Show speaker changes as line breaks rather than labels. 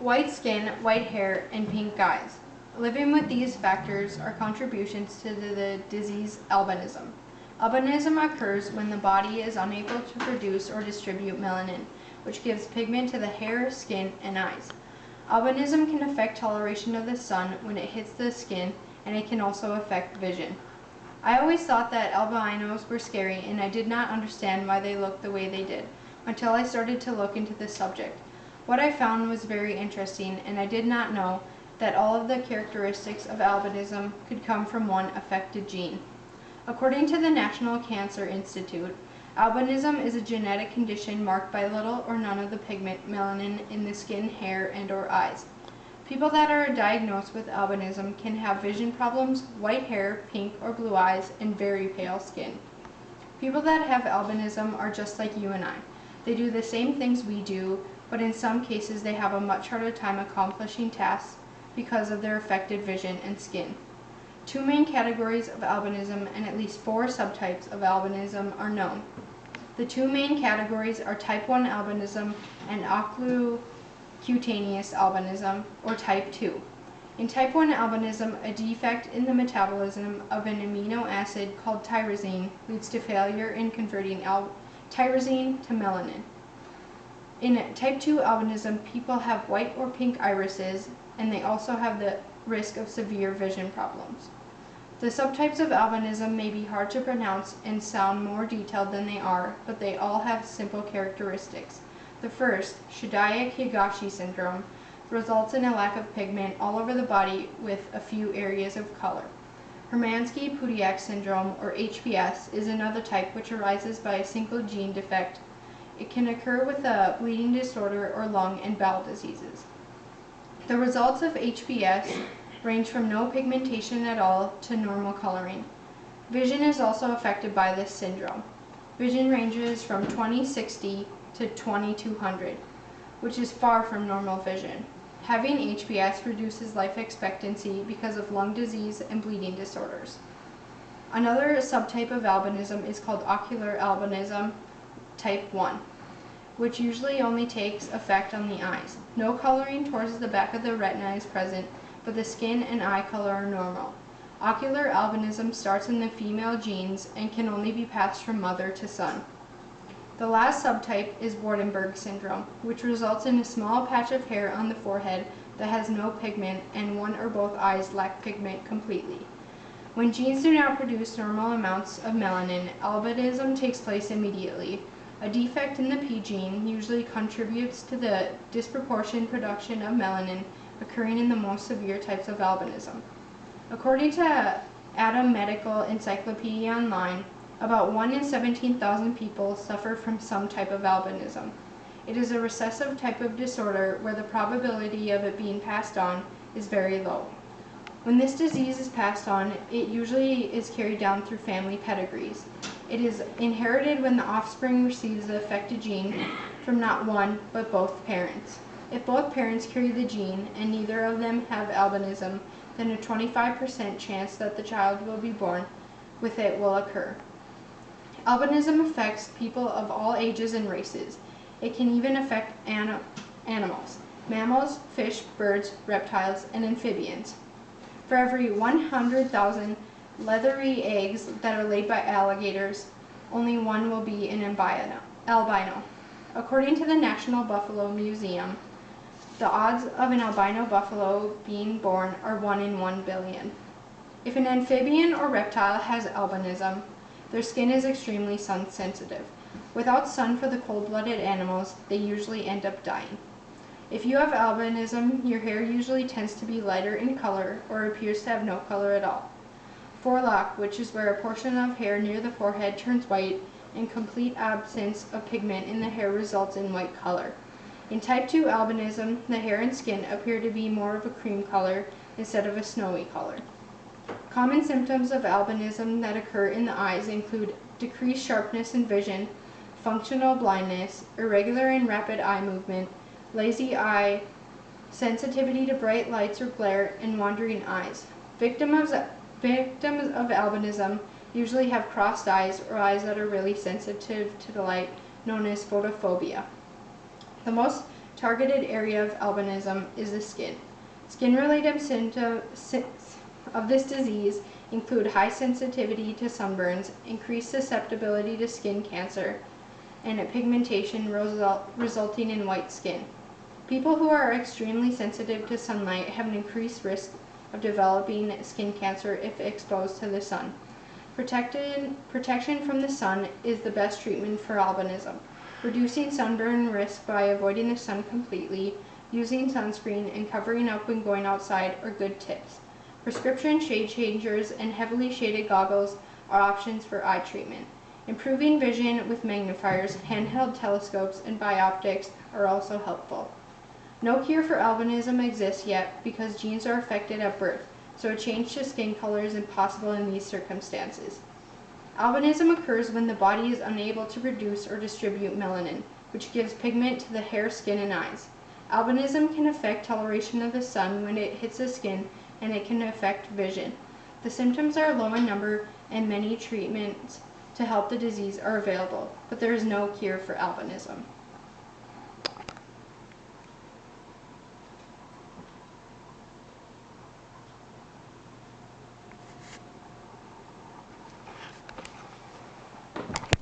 White skin, white hair, and pink eyes. Living with these factors are contributions to the disease albinism. Albinism occurs when the body is unable to produce or distribute melanin, which gives pigment to the hair, skin, and eyes. Albinism can affect toleration of the sun when it hits the skin, and it can also affect vision. I always thought that albinos were scary, and I did not understand why they looked the way they did, until I started to look into this subject. What I found was very interesting, and I did not know that all of the characteristics of albinism could come from one affected gene. According to the National Cancer Institute, albinism is a genetic condition marked by little or none of the pigment melanin in the skin, hair, and/or eyes. People that are diagnosed with albinism can have vision problems, white hair, pink or blue eyes, and very pale skin. People that have albinism are just like you and I. They do the same things we do, but in some cases they have a much harder time accomplishing tasks because of their affected vision and skin. Two main categories of albinism and at least 4 subtypes of albinism are known. The 2 main categories are type 1 albinism and oculocutaneous albinism, or type 2. In type 1 albinism, a defect in the metabolism of an amino acid called tyrosine leads to failure in converting tyrosine to melanin. In type 2 albinism, people have white or pink irises, and they also have the risk of severe vision problems. The subtypes of albinism may be hard to pronounce and sound more detailed than they are, but they all have simple characteristics. The first, Shidaya-Higashi syndrome, results in a lack of pigment all over the body with a few areas of color. Hermansky-Pudiak syndrome, or HPS, is another type which arises by a single gene defect. It can occur with a bleeding disorder or lung and bowel diseases. The results of HPS range from no pigmentation at all to normal coloring. Vision is also affected by this syndrome. Vision ranges from 20/60 to 2200, which is far from normal vision. Having HPS reduces life expectancy because of lung disease and bleeding disorders. Another subtype of albinism is called ocular albinism, type 1, which usually only takes effect on the eyes. No coloring towards the back of the retina is present, but the skin and eye color are normal. Ocular albinism starts in the female genes and can only be passed from mother to son. The last subtype is Waardenburg syndrome, which results in a small patch of hair on the forehead that has no pigment and one or both eyes lack pigment completely. When genes do not produce normal amounts of melanin, albinism takes place immediately. A defect in the P gene usually contributes to the disproportionate production of melanin occurring in the most severe types of albinism. According to Adam Medical Encyclopedia Online, about 1 in 17,000 people suffer from some type of albinism. It is a recessive type of disorder where the probability of it being passed on is very low. When this disease is passed on, it usually is carried down through family pedigrees. It is inherited when the offspring receives the affected gene from not one, but both parents. If both parents carry the gene and neither of them have albinism, then a 25% chance that the child will be born with it will occur. Albinism affects people of all ages and races. It can even affect animals, mammals, fish, birds, reptiles, and amphibians. For every 100,000 leathery eggs that are laid by alligators, only one will be an albino. According to the National Buffalo Museum, the odds of an albino buffalo being born are 1 in 1 billion. If an amphibian or reptile has albinism, their skin is extremely sun sensitive. Without sun for the cold-blooded animals, they usually end up dying. If you have albinism, your hair usually tends to be lighter in color or appears to have no color at all. Forelock, which is where a portion of hair near the forehead turns white, and complete absence of pigment in the hair results in white color. In type 2 albinism, the hair and skin appear to be more of a cream color instead of a snowy color. Common symptoms of albinism that occur in the eyes include decreased sharpness in vision, functional blindness, irregular and rapid eye movement, lazy eye, sensitivity to bright lights or glare, and wandering eyes. Victims of albinism usually have crossed eyes or eyes that are really sensitive to the light, known as photophobia. The most targeted area of albinism is the skin. Skin-related symptoms of this disease include high sensitivity to sunburns, increased susceptibility to skin cancer, and a pigmentation resulting in white skin. People who are extremely sensitive to sunlight have an increased risk of developing skin cancer if exposed to the sun. Protection from the sun is the best treatment for albinism. Reducing sunburn risk by avoiding the sun completely, using sunscreen, and covering up when going outside are good tips. Prescription shade changers and heavily shaded goggles are options for eye treatment. Improving vision with magnifiers, handheld telescopes, and bioptics are also helpful. No cure for albinism exists yet because genes are affected at birth, so a change to skin color is impossible in these circumstances. Albinism occurs when the body is unable to produce or distribute melanin, which gives pigment to the hair, skin, and eyes. Albinism can affect toleration of the sun when it hits the skin, and it can affect vision. The symptoms are low in number, and many treatments to help the disease are available, but there is no cure for albinism.